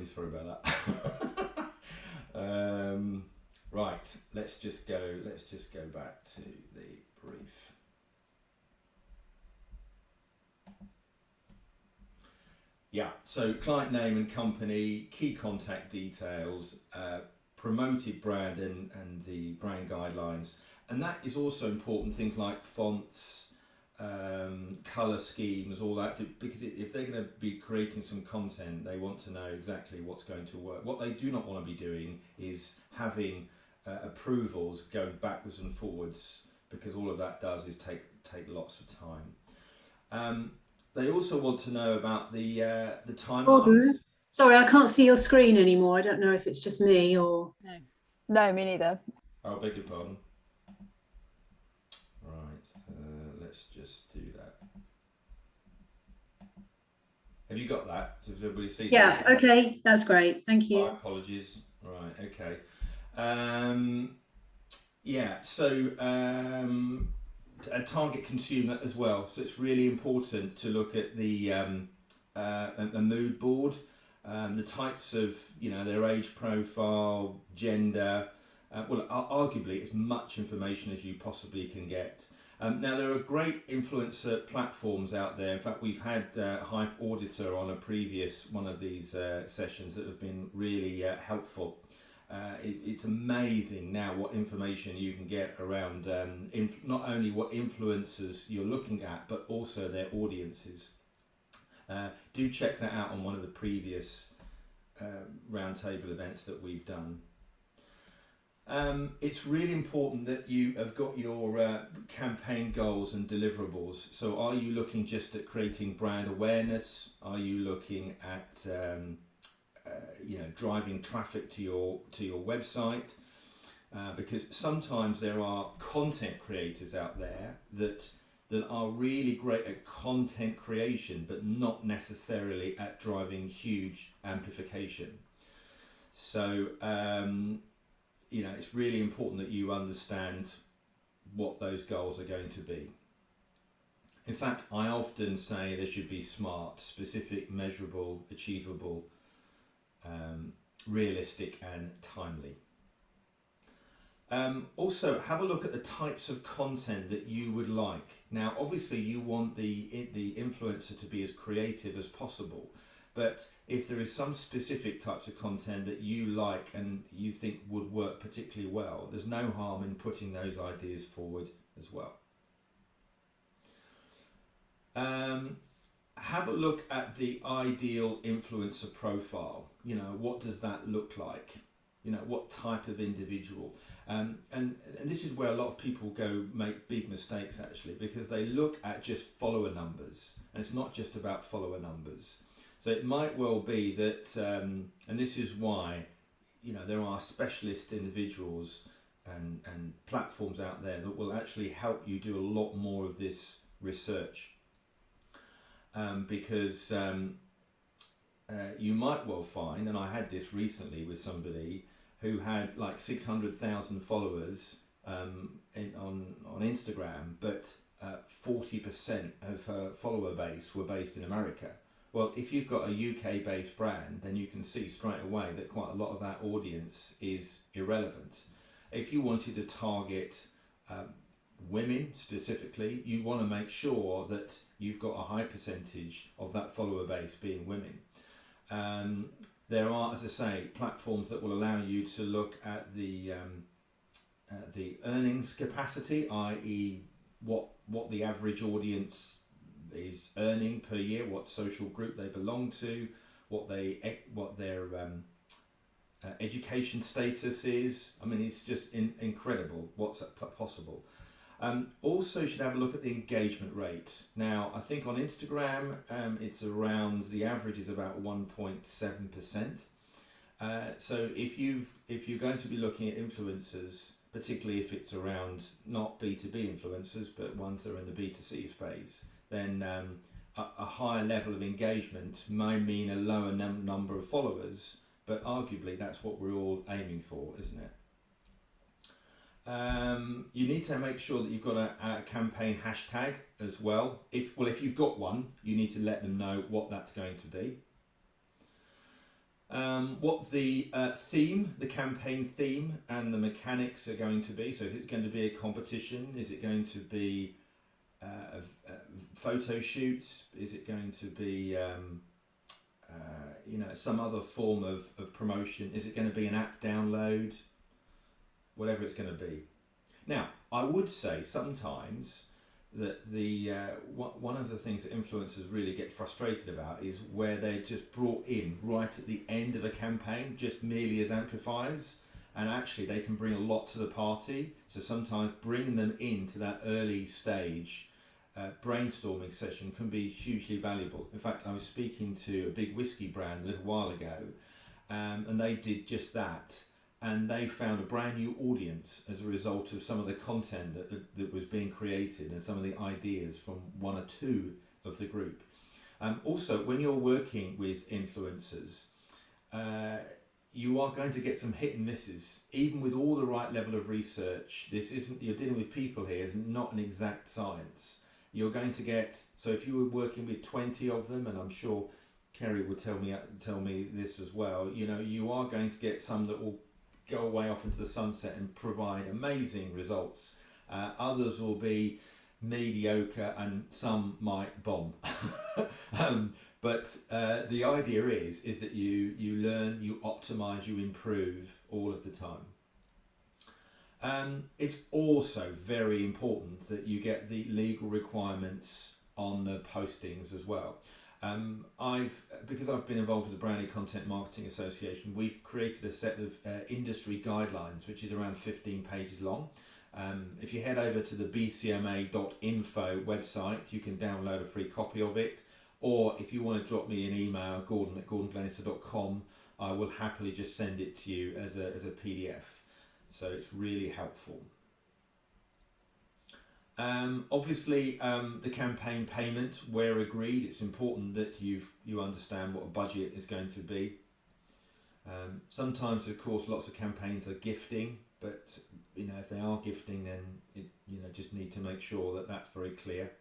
really sorry about that. Right, let's just go back to the brief. Yeah, so client name and company, key contact details, promoted brand and the brand guidelines. And that is also important, things like fonts, color schemes, all that, because if they're going to be creating some content, they want to know exactly what's going to work. What they do not want to be doing is having approvals going backwards and forwards, because all of that does is take lots of time. They also want to know about the timelines. Gordon, sorry, I can't see your screen anymore. I don't know if it's just me or... No, me neither. Oh, beg your pardon. Right, let's just do that. Have you got that? So does everybody see that? Yeah, okay, that's great. Thank you. My apologies. Right, okay. Yeah, so a target consumer as well. So it's really important to look at the a mood board, the types of, their age profile, gender. Well, arguably as much information as you possibly can get. Now, there are great influencer platforms out there. In fact, we've had Hype Auditor on a previous one of these sessions that have been really helpful. It's amazing now what information you can get around not only what influencers you're looking at, but also their audiences. Do check that out on one of the previous roundtable events that we've done. It's really important that you have got your campaign goals and deliverables. So are you looking just at creating brand awareness? Are you looking at driving traffic to your website? Because sometimes there are content creators out there that are really great at content creation, but not necessarily at driving huge amplification. So it's really important that you understand what those goals are going to be. In fact, I often say they should be SMART: specific, measurable, achievable, realistic and timely. Also, have a look at the types of content that you would like. Now, obviously you want the influencer to be as creative as possible, but if there is some specific types of content that you like and you think would work particularly well, there's no harm in putting those ideas forward as well. Have a look at the ideal influencer profile. What does that look like? What type of individual? And this is where a lot of people make big mistakes, actually, because they look at just follower numbers, and it's not just about follower numbers. So it might well be that, and this is why, there are specialist individuals and platforms out there that will actually help you do a lot more of this research. Because you might well find, and I had this recently with somebody who had like 600,000 followers on Instagram, but 40% of her follower base were based in America. Well, if you've got a UK-based brand, then you can see straight away that quite a lot of that audience is irrelevant. If you wanted to target women specifically, you want to make sure that you've got a high percentage of that follower base being women. There are, as I say, platforms that will allow you to look at the earnings capacity, i.e. what the average audience is earning per year, what social group they belong to, what their education status is. I mean, it's just incredible what's possible. Also, you should have a look at the engagement rate. Now, I think on Instagram, it's around, the average is about 1.7%. So if you're going to be looking at influencers, particularly if it's around not B2B influencers, but ones that are in the B2C space, then a higher level of engagement may mean a lower number of followers, but arguably that's what we're all aiming for, isn't it? You need to make sure that you've got a campaign hashtag as well. If you've got one, you need to let them know what that's going to be. What the theme, the campaign theme, and the mechanics are going to be. So, if it's going to be a competition, is it going to be a photo shoot? Is it going to be some other form of promotion? Is it going to be an app download? Whatever it's going to be. Now, I would say sometimes that the one of the things that influencers really get frustrated about is where they're just brought in right at the end of a campaign, just merely as amplifiers, and actually they can bring a lot to the party. So sometimes bringing them into that early stage brainstorming session can be hugely valuable. In fact, I was speaking to a big whiskey brand a little while ago, and they did just that. And they found a brand new audience as a result of some of the content that was being created and some of the ideas from one or two of the group. Also, when you're working with influencers, you are going to get some hit and misses. Even with all the right level of research, you're dealing with people here, it's not an exact science. You're going to get, so if you were working with 20 of them, and I'm sure Kerry will tell me this as well, you are going to get some that will go away off into the sunset and provide amazing results. Others will be mediocre and some might bomb. But the idea is that you learn, you optimize, you improve all of the time. It's also very important that you get the legal requirements on the postings as well. Because I've been involved with the Branded Content Marketing Association, we've created a set of industry guidelines, which is around 15 pages long. If you head over to the bcma.info website, you can download a free copy of it. Or if you want to drop me an email, gordon@gordonglenister.com, I will happily just send it to you as a PDF. So it's really helpful. Obviously, the campaign payment, where agreed, it's important that you understand what a budget is going to be. Sometimes, of course, lots of campaigns are gifting, but if they are gifting, then just need to make sure that that's very clear.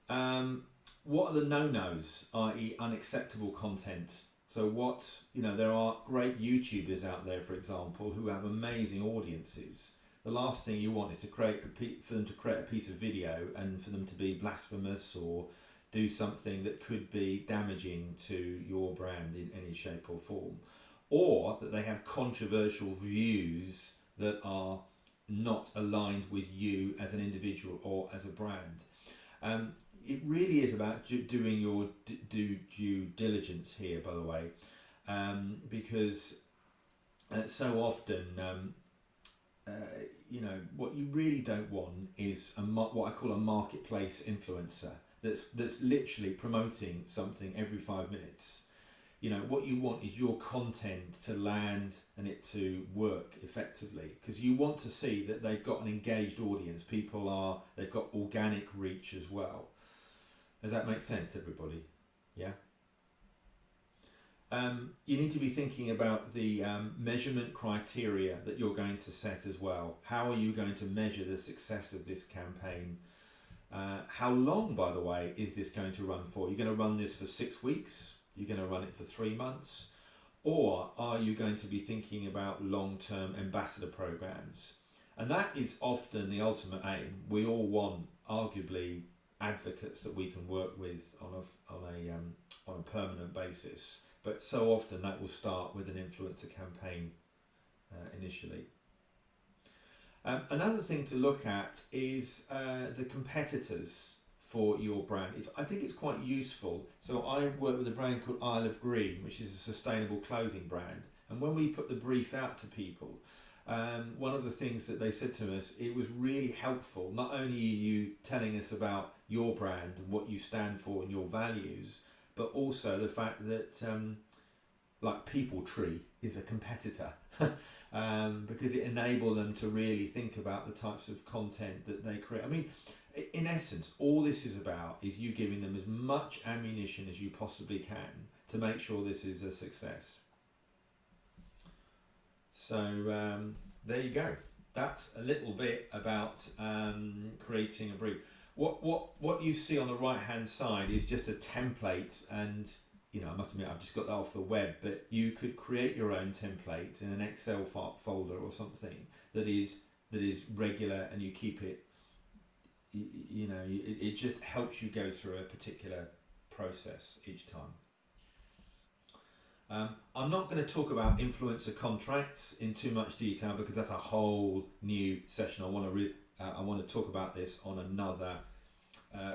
What are the no-nos, i.e. unacceptable content? So there are great YouTubers out there, for example, who have amazing audiences. The last thing you want is for them to create a piece of video and for them to be blasphemous or do something that could be damaging to your brand in any shape or form, or that they have controversial views that are not aligned with you as an individual or as a brand. It really is about doing your due diligence here, by the way, because so often what you really don't want is what I call a marketplace influencer that's literally promoting something every 5 minutes. What you want is your content to land and it to work effectively, because you want to see that they've got an engaged audience. They've got organic reach as well. Does that make sense, everybody? Yeah. You need to be thinking about the measurement criteria that you're going to set as well. How are you going to measure the success of this campaign? How long, by the way, is this going to run for? You're going to run this for 6 weeks? You're going to run it for 3 months? Or are you going to be thinking about long-term ambassador programs? And that is often the ultimate aim. We all want, arguably, advocates that we can work with on a permanent basis. But so often that will start with an influencer campaign initially. Another thing to look at is the competitors for your brand. I think it's quite useful. So I work with a brand called Isle of Green, which is a sustainable clothing brand. And when we put the brief out to people, one of the things that they said to us, it was really helpful. Not only are you telling us about your brand and what you stand for and your values, but also the fact that People Tree is a competitor because it enabled them to really think about the types of content that they create. I mean, in essence, all this is about is you giving them as much ammunition as you possibly can to make sure this is a success. So there you go. That's a little bit about creating a brief. What you see on the right hand side is just a template, and I must admit I've just got that off the web, but you could create your own template in an Excel folder or something that is regular, and you keep it. It just helps you go through a particular process each time. I'm not going to talk about influencer contracts in too much detail because that's a whole new session. I want to talk about this on another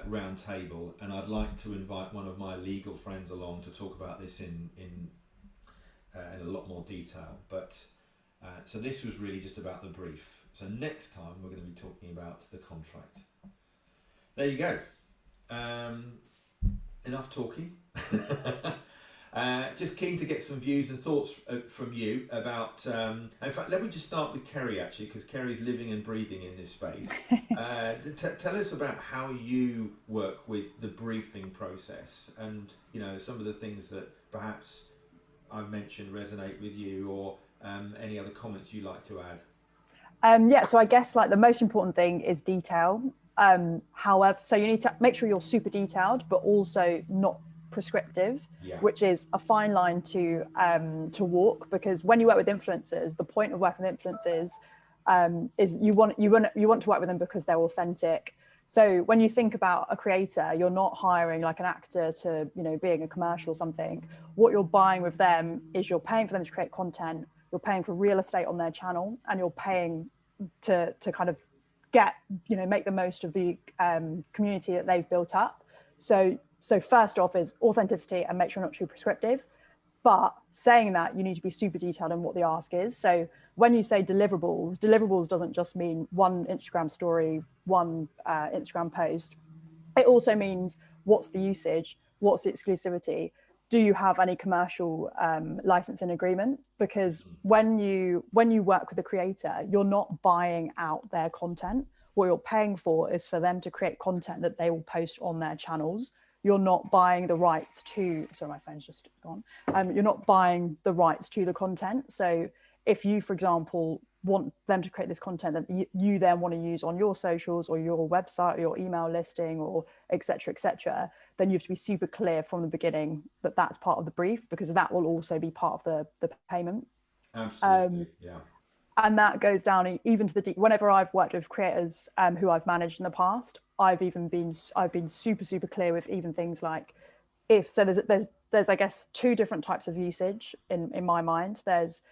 round table, and I'd like to invite one of my legal friends along to talk about this in a lot more detail. But so this was really just about the brief. So next time we're going to be talking about the contract. There you go. Enough talking. Just keen to get some views and thoughts from you about. In fact, let me just start with Kerry actually, because Kerry's living and breathing in this space. Tell us about how you work with the briefing process, and some of the things that perhaps I've mentioned resonate with you, or any other comments you'd like to add. So I guess like the most important thing is detail. However, so you need to make sure you're super detailed, but also not prescriptive, which is a fine line to walk, because when you work with influencers, the point of working with influencers is you want to work with them because they're authentic. So when you think about a creator, you're not hiring like an actor to being a commercial or something. What you're buying with them is you're paying for them to create content, you're paying for real estate on their channel, and you're paying to kind of get make the most of the community that they've built up. So first off is authenticity, and make sure not too prescriptive. But saying that, you need to be super detailed in what the ask is. So when you say deliverables doesn't just mean one Instagram story, one Instagram post. It also means what's the usage, what's the exclusivity, do you have any commercial licensing agreement? Because when you work with a creator, you're not buying out their content. What you're paying for is for them to create content that they will post on their channels. You're not buying the rights to, sorry, my phone's just gone. You're not buying the rights to the content. So if you, for example, want them to create this content that you then want to use on your socials or your website or your email listing or et cetera, then you have to be super clear from the beginning that that's part of the brief, because that will also be part of the payment. Absolutely, yeah. And that goes down even to the whenever I've worked with creators who I've managed in the past, I've been super clear with even things like there's I guess two different types of usage in my mind. There's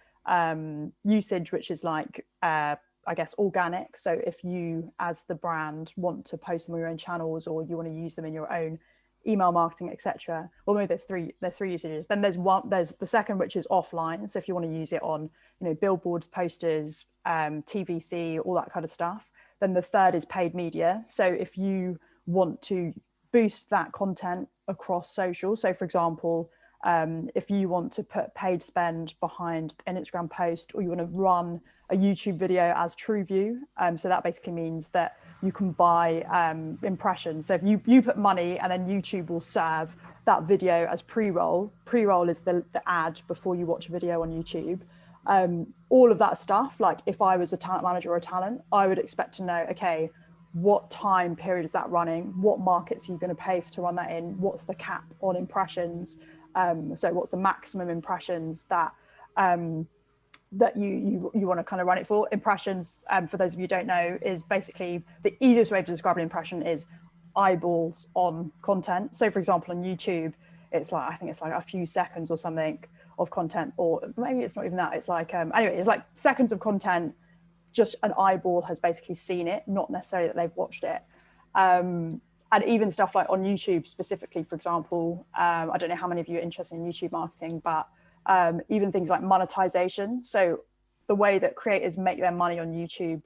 usage which is like I guess organic. So if you as the brand want to post them on your own channels, or you want to use them in your own email marketing, etc. Well, maybe there's three usages. Then there's the second, which is offline. So if you want to use it on billboards, posters, TVC, all that kind of stuff. Then the third is paid media. So if you want to boost that content across social, so for example, if you want to put paid spend behind an Instagram post, or you want to run a YouTube video as TrueView, so that basically means that you can buy impressions. So if you put money, and then YouTube will serve that video as pre-roll. Pre-roll is the ad before you watch a video on YouTube. All of that stuff, like if I was a talent manager or a talent, I would expect to know, okay, what time period is that running? What markets are you going to pay to run that in? What's the cap on impressions? So what's the maximum impressions that that you want to kind of run it for? Impressions, for those of you who don't know, is basically the easiest way to describe an impression is eyeballs on content. So for example, on YouTube, it's like, I think it's like a few seconds or something of content, or maybe it's not even that. It's like, anyway, it's like seconds of content, just an eyeball has basically seen it, not necessarily that they've watched it. And even stuff like on YouTube specifically, for example, I don't know how many of you are interested in YouTube marketing, but even things like monetization. So the way that creators make their money on YouTube,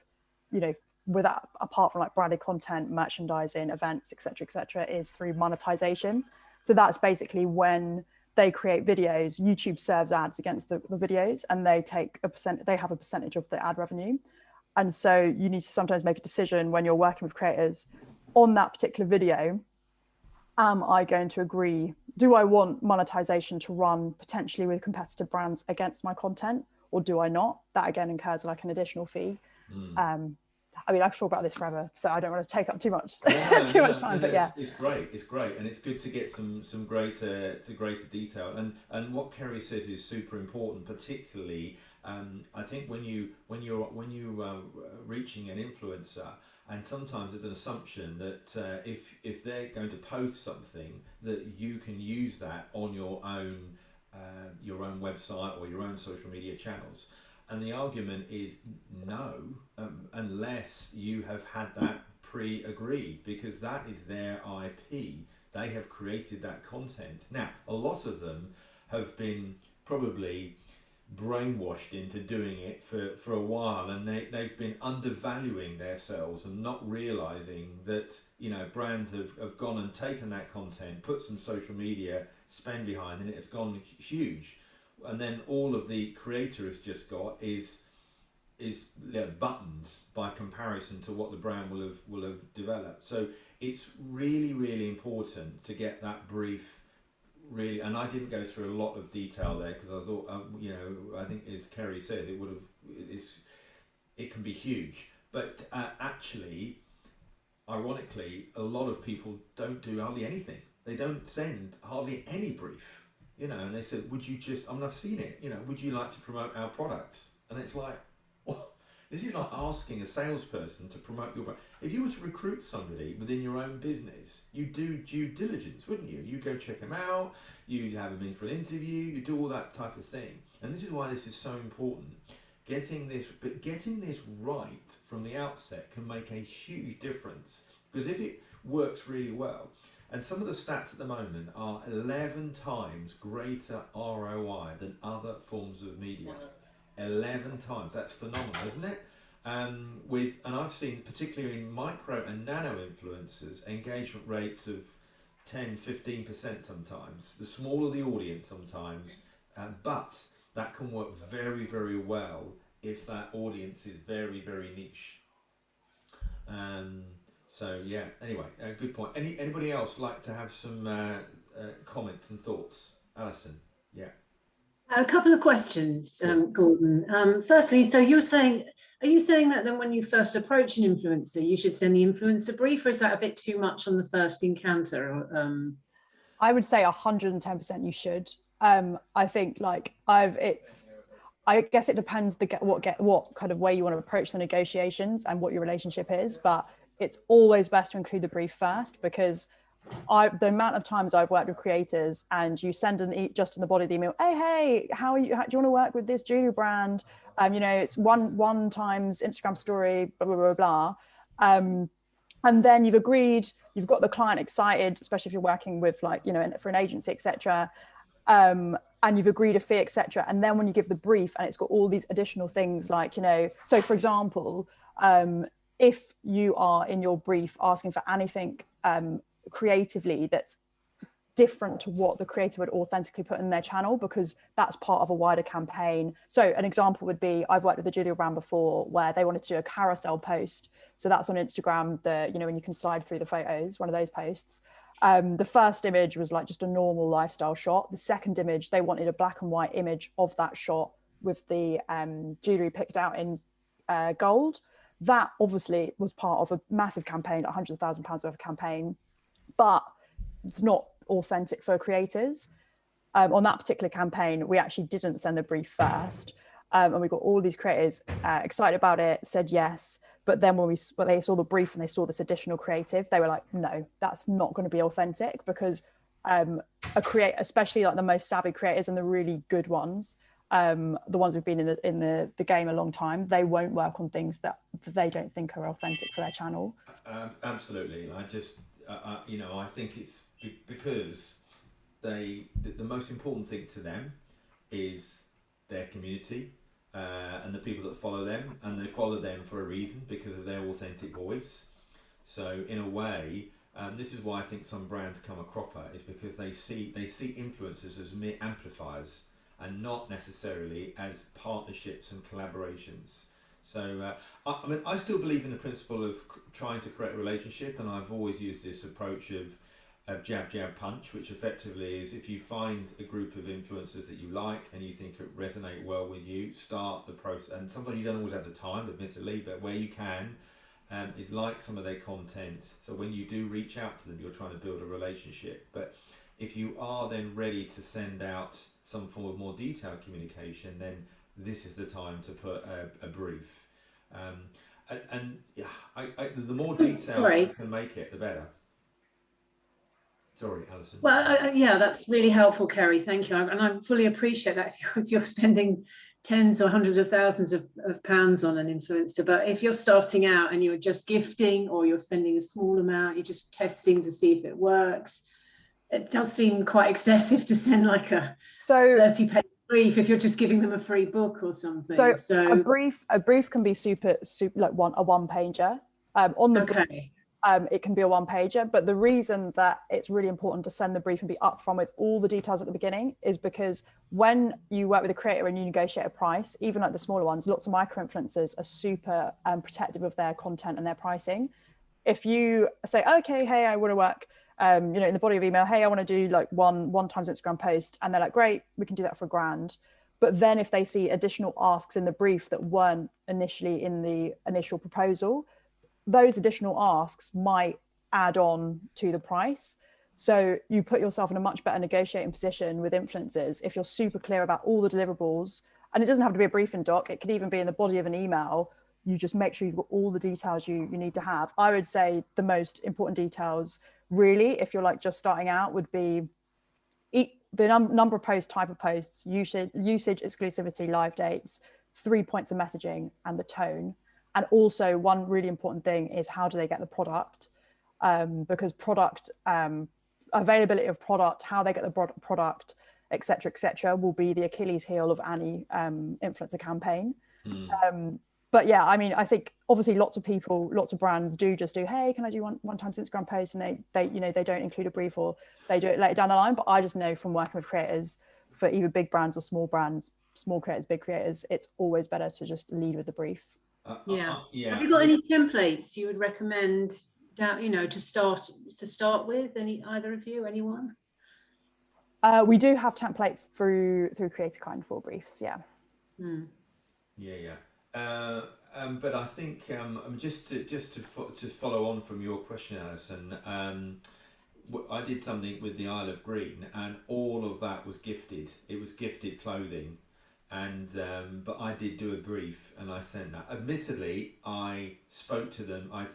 without, apart from like branded content, merchandising, events, et cetera, is through monetization. So that's basically when they create videos, YouTube serves ads against the videos, and they have a percentage of the ad revenue. And so you need to sometimes make a decision when you're working with creators on that particular video. Am I going to agree? Do I want monetization to run potentially with competitive brands against my content, or do I not? That again incurs like an additional fee. I mean, I could talk about this forever, so I don't want to take up too much No, too no, much time. no, But yeah, it's great. It's great, and it's good to get some greater detail. And what Kerry says is super important, particularly. I think when you reaching an influencer, and sometimes there's an assumption that if they're going to post something, that you can use that on your own website or your own social media channels. And the argument is no, unless you have had that pre-agreed, because that is their IP. They have created that content. Now, a lot of them have been probably brainwashed into doing it for a while, and they've been undervaluing themselves and not realizing that, brands have gone and taken that content, put some social media spend behind, and it's gone huge. And then all of the creator has just got is buttons by comparison to what the brand will have developed. So it's really important to get that brief really. And I didn't go through a lot of detail there because I thought I think, as Kerry said, it can be huge, but actually, ironically, a lot of people don't do hardly anything. They don't send hardly any brief. And they said, would you just, I've seen it, would you like to promote our products? And it's like, what? This is like asking a salesperson to promote your brand. If you were to recruit somebody within your own business, you do due diligence, wouldn't you? You go check them out, you have them in for an interview, you do all that type of thing. And this is why this is so important. Getting this right from the outset can make a huge difference. Because if it works really well, and some of the stats at the moment are 11 times greater ROI than other forms of media. 11 times. That's phenomenal, isn't it? And I've seen, particularly in micro and nano influencers, engagement rates of 10-15% sometimes. The smaller the audience sometimes, but that can work very, very well if that audience is very, very niche. So yeah. Anyway, good point. Anybody else like to have some comments and thoughts? Alison, yeah. A couple of questions, Gordon. Firstly, so are you saying that then when you first approach an influencer, you should send the influencer brief, or is that a bit too much on the first encounter? I would say 110% you should. I think I guess it depends what kind of way you want to approach the negotiations and what your relationship is, but it's always best to include the brief first, because the amount of times I've worked with creators and you send just in the body of the email, hey, how are you? Do you want to work with this jewelry brand? It's one times Instagram story, blah, blah, blah, blah. And then you've agreed, you've got the client excited, especially if you're working with for an agency, etc. And you've agreed a fee, etc. And then when you give the brief and it's got all these additional things so for example, if you are in your brief asking for anything creatively that's different to what the creator would authentically put in their channel, because that's part of a wider campaign. So an example would be, I've worked with a jewelry brand before where they wanted to do a carousel post. So that's on Instagram, when you can slide through the photos, one of those posts. The first image was just a normal lifestyle shot. The second image, they wanted a black and white image of that shot with the jewelry picked out in gold. That obviously was part of a massive campaign, £100,000 worth of campaign, but it's not authentic for creators. On that particular campaign, we actually didn't send the brief first. And we got all these creators excited about it, said yes. But then when they saw the brief and they saw this additional creative, they were like, no, that's not going to be authentic, because especially the most savvy creators and the really good ones, the ones who've been in the game a long time, they won't work on things that they don't think are authentic for their channel. Absolutely. I think it's because the most important thing to them is their community and the people that follow them, and they follow them for a reason, because of their authentic voice. So in a way, this is why I think some brands come a cropper, is because they see influencers as mere amplifiers and not necessarily as partnerships and collaborations. So I still believe in the principle of trying to create a relationship, and I've always used this approach of jab, jab, punch, which effectively is, if you find a group of influencers that you like and you think it resonate well with you, start the process. And sometimes you don't always have the time, admittedly, but where you can, is like some of their content. So when you do reach out to them, you're trying to build a relationship. But if you are then ready to send out some form of more detailed communication, then this is the time to put a brief. And yeah, the more detail you can make it, the better. Sorry, Alison. Well, yeah, that's really helpful, Kerry. Thank you. And I fully appreciate that if you're spending tens or hundreds of thousands of pounds on an influencer. But if you're starting out and you're just gifting, or you're spending a small amount, you're just testing to see if it works, it does seem quite excessive to send like a 30-page brief if you're just giving them a free book or something. So a brief can be super like a one-pager. On the brief, it can be a one-pager, but the reason that it's really important to send the brief and be upfront with all the details at the beginning is because when you work with a creator and you negotiate a price, even like the smaller ones, lots of micro-influencers are super protective of their content and their pricing. If you say, okay, hey, I want to work, in the body of email, hey, I want to do like one times Instagram post, and they're like, great, we can do that for £1,000. But then if they see additional asks in the brief that weren't initially in the initial proposal, those additional asks might add on to the price. So you put yourself in a much better negotiating position with influencers if you're super clear about all the deliverables. And it doesn't have to be a briefing doc, it could even be in the body of an email. You just make sure you've got all the details you need to have. I would say the most important details, really, if you're like just starting out, would be the number of posts, type of posts, usage, exclusivity, live dates, 3 points of messaging, and the tone. And also one really important thing is how do they get the product? Because product, availability of product, how they get the product, et cetera, will be the Achilles heel of any influencer campaign. But yeah, I mean, I think obviously lots of brands do just do, hey, can I do one time Instagram post? And they don't include a brief, or they do it later down the line. But I just know from working with creators for either big brands or small brands, small creators, big creators, it's always better to just lead with the brief. Yeah. Have you got any templates you would recommend to start with? Either of you, anyone? We do have templates through Creator-Kind for briefs. Yeah. Yeah. But I think just to follow on from your question, Alison, I did something with the Isle of Green, and all of that was gifted. It was gifted clothing, and but I did do a brief and I sent that. Admittedly, I spoke to them. I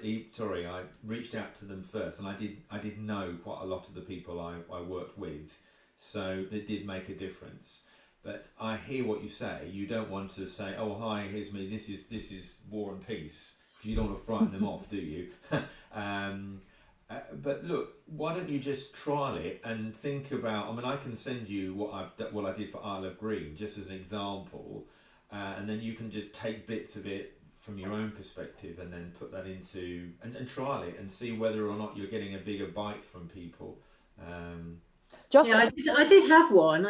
reached out to them first, and I did know quite a lot of the people I worked with, so it did make a difference. But I hear what you say. You don't want to say, "Oh, hi, here's me. This is War and Peace," because you don't want to frighten them off, do you? But look, why don't you just trial it and think about? I mean, I can send you what I did for Isle of Green, just as an example, and then you can just take bits of it from your own perspective and then put that into and trial it and see whether or not you're getting a bigger bite from people. I did have one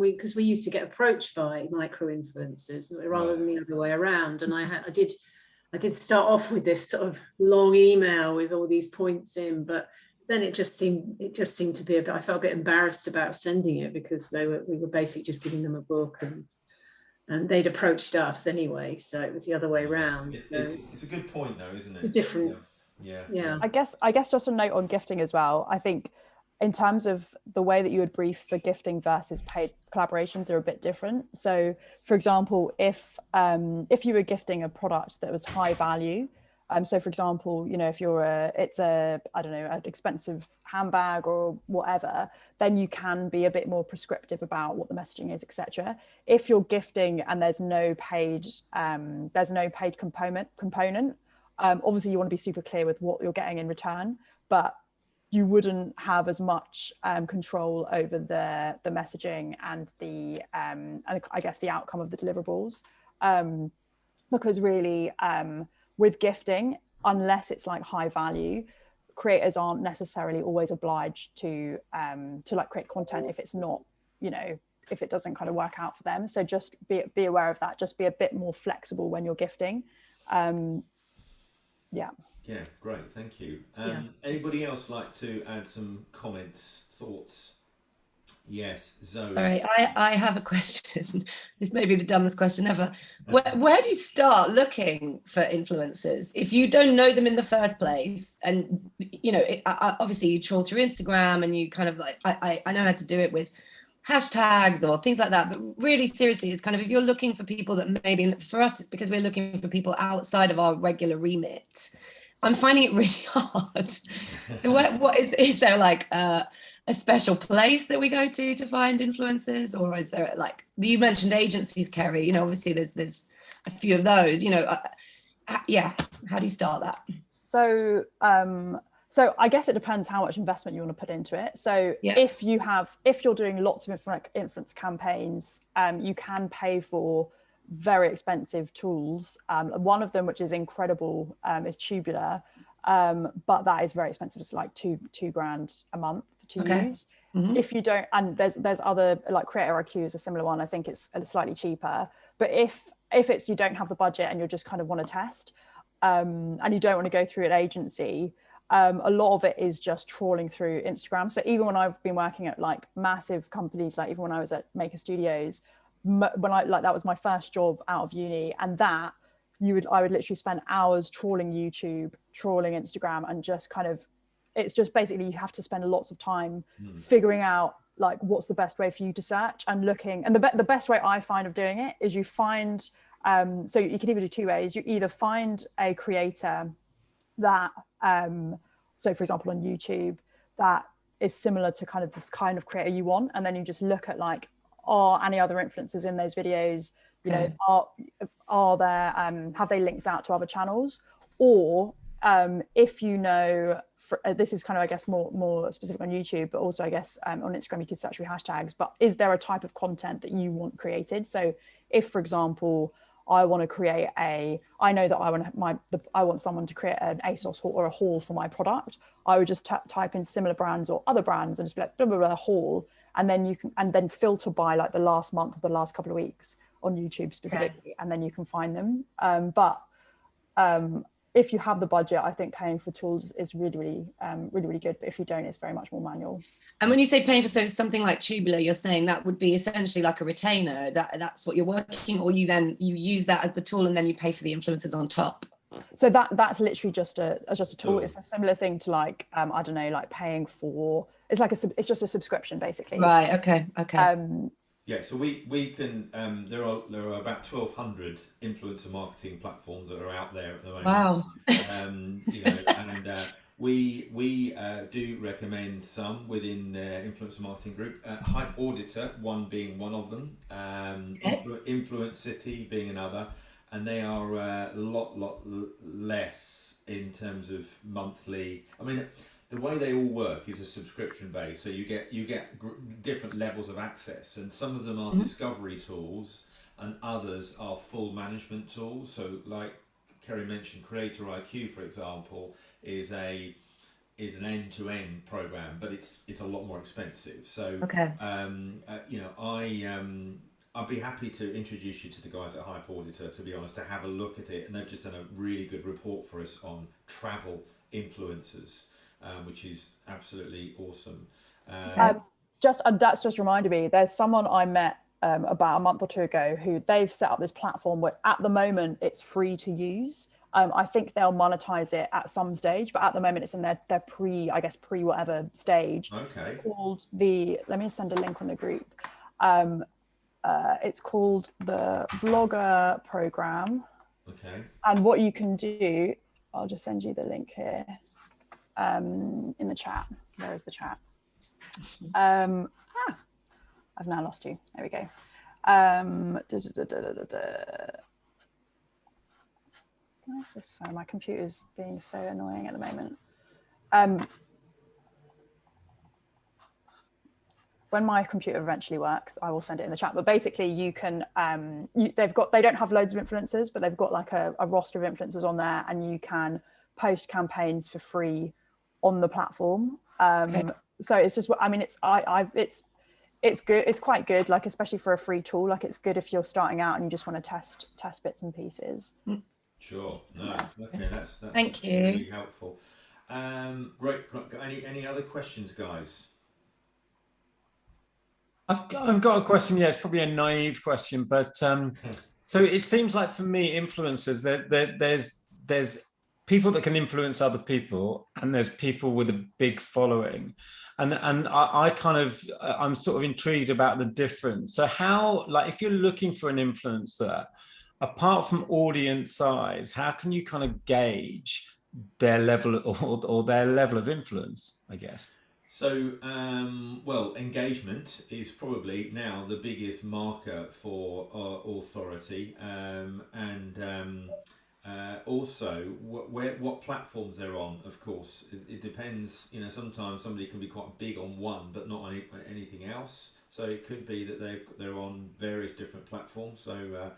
because we used to get approached by micro influencers rather than the other way around, and I did start off with this sort of long email with all these points in, but then it just seemed to be I felt a bit embarrassed about sending it because we were basically just giving them a book, and they'd approached us anyway, so it was the other way around. It's a good point though, isn't it? Different. Yeah. I guess just a note on gifting as well. I think in terms of the way that you would brief for gifting versus paid collaborations are a bit different. So for example, if you were gifting a product that was high value, so for example, if it's an expensive handbag or whatever, then you can be a bit more prescriptive about what the messaging is, etc. If you're gifting and there's no paid component, obviously you want to be super clear with what you're getting in return, but you wouldn't have as much control over the messaging and and I guess the outcome of the deliverables, because really with gifting, unless it's like high value, creators aren't necessarily always obliged to like create content if it's not, if it doesn't kind of work out for them. So just be aware of that. Just be a bit more flexible when you're gifting. Yeah, great, thank you. Anybody else like to add some comments, thoughts? Yes, Zoe. All right, I have a question. This may be the dumbest question ever. Where do you start looking for influencers if you don't know them in the first place? And you know, obviously you trawl through Instagram and you kind of like I know how to do it with hashtags or things like that. But really, seriously, it's kind of if you're looking for people that maybe for us, it's because we're looking for people outside of our regular remit. I'm finding it really hard. So what is there like a special place that we go to find influencers, or is there like you mentioned agencies, Kerry? You know, obviously there's a few of those. You know, yeah. How do you start that? So so I guess it depends how much investment you want to put into it. So Yeah. if you're doing lots of influence campaigns, you can pay for very expensive tools. One of them, which is incredible, is Tubular, but that is very expensive. It's like two grand a month to use. Mm-hmm. If you don't, and there's other, like Creator IQ is a similar one. I think it's slightly cheaper. But if it's you don't have the budget and you just kind of want to test, and you don't want to go through an agency, a lot of it is just trawling through Instagram. So even when I've been working at like massive companies, like even when I was at Maker Studios, when I like that was my first job out of uni, and that I would literally spend hours trawling YouTube, trawling Instagram, and just kind of, it's just basically you have to spend lots of time figuring out like what's the best way for you to search and looking. And the best way I find of doing it is you find, so you can either do two ways. You either find a creator that, so for example on YouTube, that is similar to kind of this kind of creator you want, and then you just look at like, are any other influencers in those videos, you know, are there, have they linked out to other channels? Or if you know, this is kind of, I guess, more specific on YouTube, but also I guess on Instagram you could search for hashtags, but is there a type of content that you want created? So if, for example, I want to create I know that I want someone to create an ASOS haul or a haul for my product, I would just type in similar brands or other brands and just be like, blah, blah, blah, haul. And then you can, and then filter by like the last month or the last couple of weeks on YouTube specifically, and then you can find them. But if you have the budget, I think paying for tools is really good. But if you don't, it's very much more manual. And when you say paying for something like Tubular, you're saying that would be essentially like a retainer. That's what you're working, or you use that as the tool and then you pay for the influencers on top. So that's literally just a tool. It's a similar thing to like I don't know, like paying for. It's like it's just a subscription basically. Right. Okay. Yeah, so we can. There are about 1,200 influencer marketing platforms that are out there at the moment. Wow. You know, and we do recommend some within the influencer marketing group. Hype Auditor, one being one of them. Influence City being another, and they are a lot less in terms of monthly. I mean, the way they all work is a subscription base, so you get different levels of access, and some of them are discovery tools, and others are full management tools. So, like Kerry mentioned, Creator IQ, for example, is an end-to-end program, but it's a lot more expensive. So, you know, I'd be happy to introduce you to the guys at Hype Auditor, to be honest, to have a look at it, and they've just done a really good report for us on travel influencers. Which is absolutely awesome. That's just reminded me, there's someone I met about a month or two ago who they've set up this platform where at the moment it's free to use. I think they'll monetize it at some stage, but at the moment it's in their pre whatever stage. Okay. Called let me send a link on the group. It's called the Blogger Program. Okay. And what you can do, I'll just send you the link here. In the chat. Where is the chat? I've now lost you. There we go. Why is this so? My computer's being so annoying at the moment. When my computer eventually works, I will send it in the chat. But basically, you can. They don't have loads of influencers, but they've got like a roster of influencers on there, and you can post campaigns for free on the platform. So it's just, I mean, it's good. It's quite good, like especially for a free tool. Like it's good if you're starting out and you just want to test bits and pieces. Sure. No. Okay. That's Thank you. Really helpful. Great. Any other questions, guys? I've got a question. Yeah, it's probably a naive question, but so it seems like for me, influencers, there's people that can influence other people, and there's people with a big following, and I kind of I'm sort of intrigued about the difference. So how, like, if you're looking for an influencer, apart from audience size, how can you kind of gauge their level or their level of influence, I guess? So, well, engagement is probably now the biggest marker for authority, and also what platforms they're on. Of course, it depends. You know, sometimes somebody can be quite big on one, but not on anything else. So it could be that they're on various different platforms. So.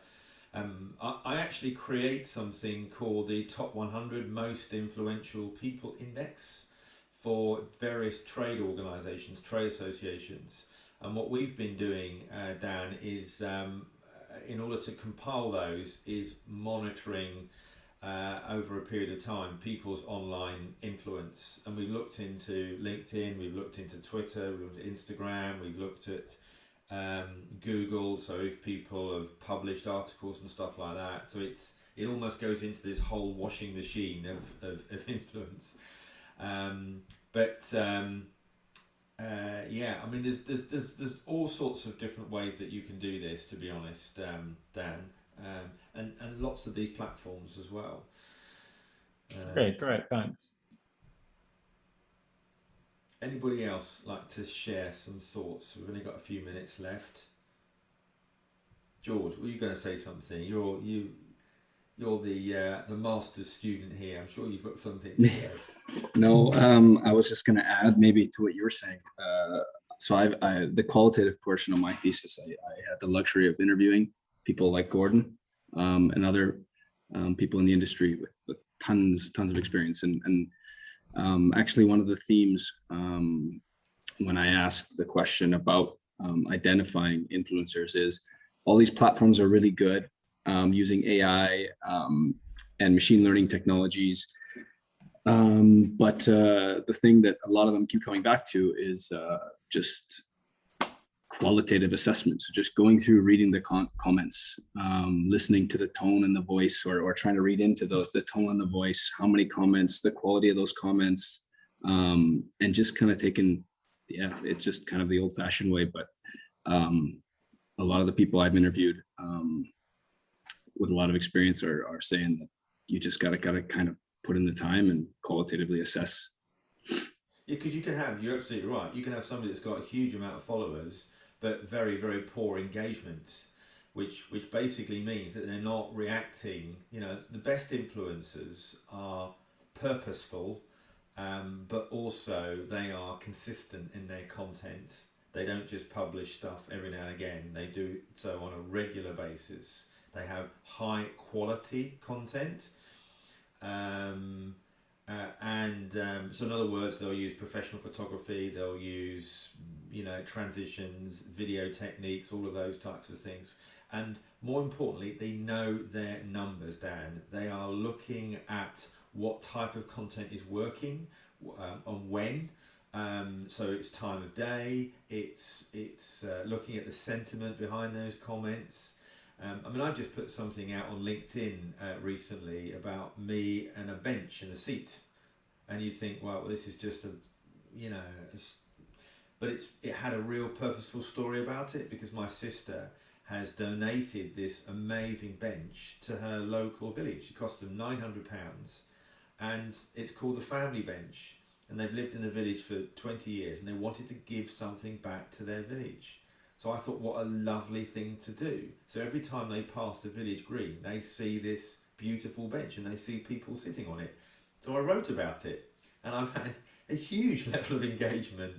I actually create something called the Top 100 Most Influential People Index for various trade organisations, trade associations. And what we've been doing, Dan, is in order to compile those, is monitoring over a period of time people's online influence. And we've looked into LinkedIn, we've looked into Twitter, we've looked at Instagram, we've looked at Google, so if people have published articles and stuff like that, so it almost goes into this whole washing machine of influence. Yeah, I mean, there's all sorts of different ways that you can do this, to be honest, Dan, and lots of these platforms as well. Great, thanks. Anybody else like to share some thoughts? We've only got a few minutes left. George, were you going to say something? You're the master's student here. I'm sure you've got something to say. No, I was just going to add maybe to what you were saying. So I the qualitative portion of my thesis, I had the luxury of interviewing people like Gordon and other people in the industry with tons of experience, and actually one of the themes when I asked the question about identifying influencers is all these platforms are really good using AI and machine learning technologies. But the thing that a lot of them keep coming back to is just qualitative assessments, just going through, reading the comments, listening to the tone and the voice, or trying to read into the tone and the voice, how many comments, the quality of those comments, and just kind of taking, yeah, it's just kind of the old-fashioned way. But a lot of the people I've interviewed with a lot of experience are saying that you just gotta kind of put in the time and qualitatively assess. Yeah, because you're absolutely right. You can have somebody that's got a huge amount of followers, but very, very poor engagement, which basically means that they're not reacting. You know, the best influencers are purposeful, but also they are consistent in their content. They don't just publish stuff every now and again. They do so on a regular basis. They have high quality content. So in other words, they'll use professional photography, they'll use, you know, transitions, video techniques, all of those types of things. And more importantly, they know their numbers, Dan. They are looking at what type of content is working, and when. So it's time of day, it's looking at the sentiment behind those comments. I mean, I just put something out on LinkedIn recently about me and a bench and a seat, and you think, well, this is just but it had a real purposeful story about it, because my sister has donated this amazing bench to her local village. It cost them £900, and it's called the Family Bench, and they've lived in the village for 20 years, and they wanted to give something back to their village. So I thought, what a lovely thing to do. So every time they pass the village green, they see this beautiful bench and they see people sitting on it. So I wrote about it, and I've had a huge level of engagement.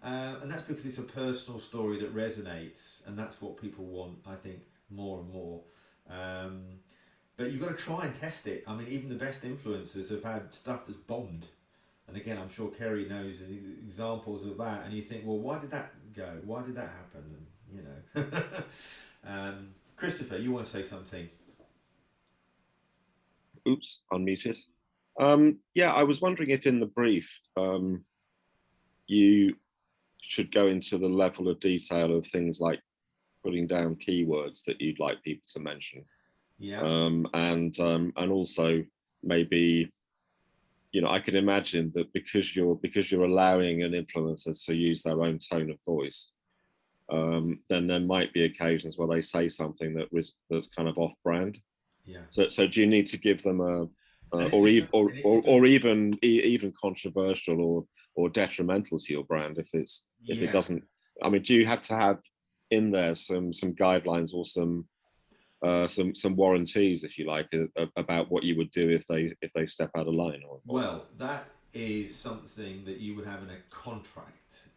And that's because it's a personal story that resonates, and that's what people want, I think, more and more. But you've got to try and test it. I mean, even the best influencers have had stuff that's bombed. And again, I'm sure Kerry knows examples of that. And you think, well, why did that go? Why did that happen? And, you know. Christopher, you want to say something? Oops, unmuted. Yeah, I was wondering if in the brief you should go into the level of detail of things like putting down keywords that you'd like people to mention. Yeah. And also maybe, you know, I could imagine that because you're allowing an influencer to use their own tone of voice, then there might be occasions where they say something that's kind of off-brand. Yeah. So do you need to give them And even controversial or detrimental to your brand if it doesn't? I mean, do you have to have in there some guidelines or some warranties, if you like, about what you would do if they step out of line? Well, that is something that you would have in a contract,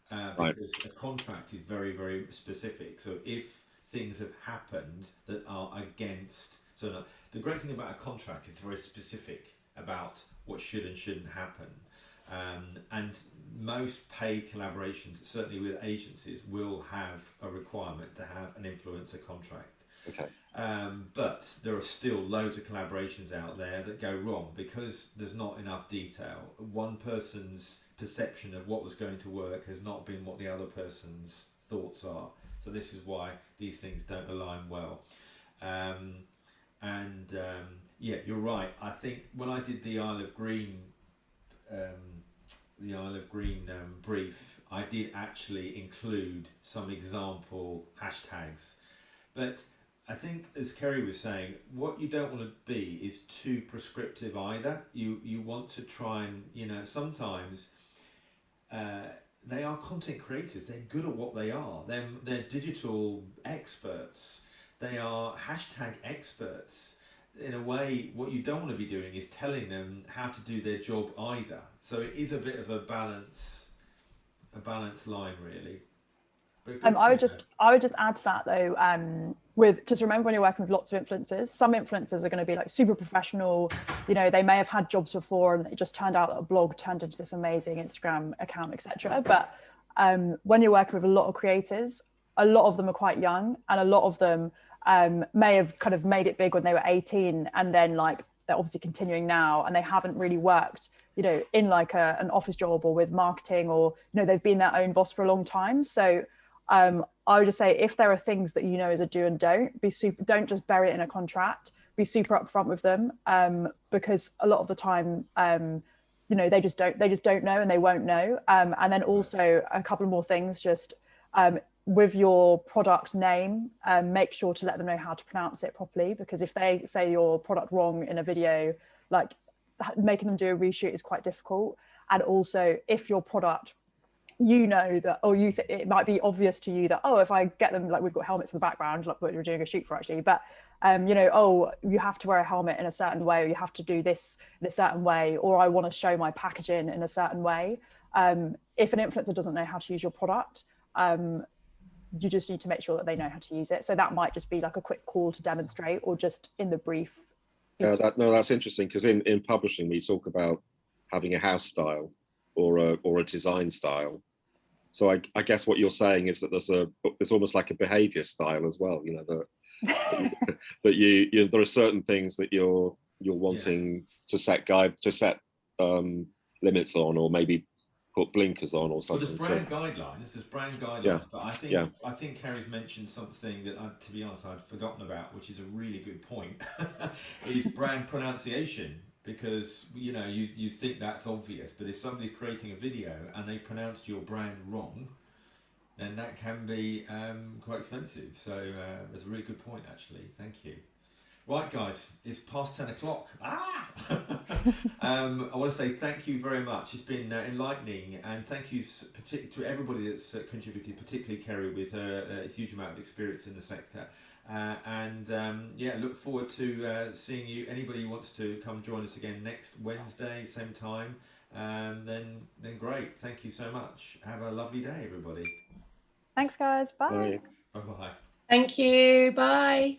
because a contract is very, very specific. So if things have happened that are against, the great thing about a contract is very specific about what should and shouldn't happen. And most paid collaborations, certainly with agencies, will have a requirement to have an influencer contract. Okay. But there are still loads of collaborations out there that go wrong because there's not enough detail. One person's perception of what was going to work has not been what the other person's thoughts are. So this is why these things don't align well. Yeah, you're right. I think when I did the Isle of Green brief, I did actually include some example hashtags. But I think, as Kerry was saying, what you don't want to be is too prescriptive either. You want to try and, you know, sometimes they are content creators. They're good at what they are. They're digital experts. They are hashtag experts. In a way, what you don't want to be doing is telling them how to do their job either. So it is a bit of a balance line, really. But I would just add to that though, with just remember when you're working with lots of influencers, some influencers are going to be like super professional, you know, they may have had jobs before and it just turned out that a blog turned into this amazing Instagram account, etc. But when you're working with a lot of creators, a lot of them are quite young, and a lot of them may have kind of made it big when they were 18, and then like they're obviously continuing now, and they haven't really worked, you know, in like an office job or with marketing, or, you know, they've been their own boss for a long time. So I would just say, if there are things that you know is a do and don't, don't just bury it in a contract, be super upfront with them, because a lot of the time, you know, they just don't know, and they won't know. And then also a couple more things, just with your product name, make sure to let them know how to pronounce it properly, because if they say your product wrong in a video, like making them do a reshoot is quite difficult. And also, if your product, you know that, or it might be obvious to you that, oh, if I get them, like we've got helmets in the background, like what we're doing a shoot for actually, but you know, oh, you have to wear a helmet in a certain way, or you have to do this in a certain way, or I want to show my packaging in a certain way. If an influencer doesn't know how to use your product, you just need to make sure that they know how to use it. So that might just be like a quick call to demonstrate, or just in the brief. Yeah, that's interesting, because in publishing we talk about having a house style or a design style. So I guess what you're saying is that there's almost like a behavior style as well. You know, that you there are certain things that you're wanting to set limits on, or maybe put blinkers on or something. Well, there's brand guidelines. Yeah. But I think Kerry's mentioned something that, to be honest, I'd forgotten about, which is a really good point. Is brand pronunciation, because you know you think that's obvious, but if somebody's creating a video and they pronounced your brand wrong, then that can be quite expensive. So that's a really good point, actually. Thank you. Right, guys, it's past 10 o'clock. I want to say thank you very much. It's been enlightening, and thank you to everybody that's contributed, particularly Kerry with her huge amount of experience in the sector. Yeah, look forward to seeing you. Anybody who wants to come join us again next Wednesday, same time, then great. Thank you so much. Have a lovely day, everybody. Thanks, guys. Bye. Bye. Bye-bye. Thank you. Bye.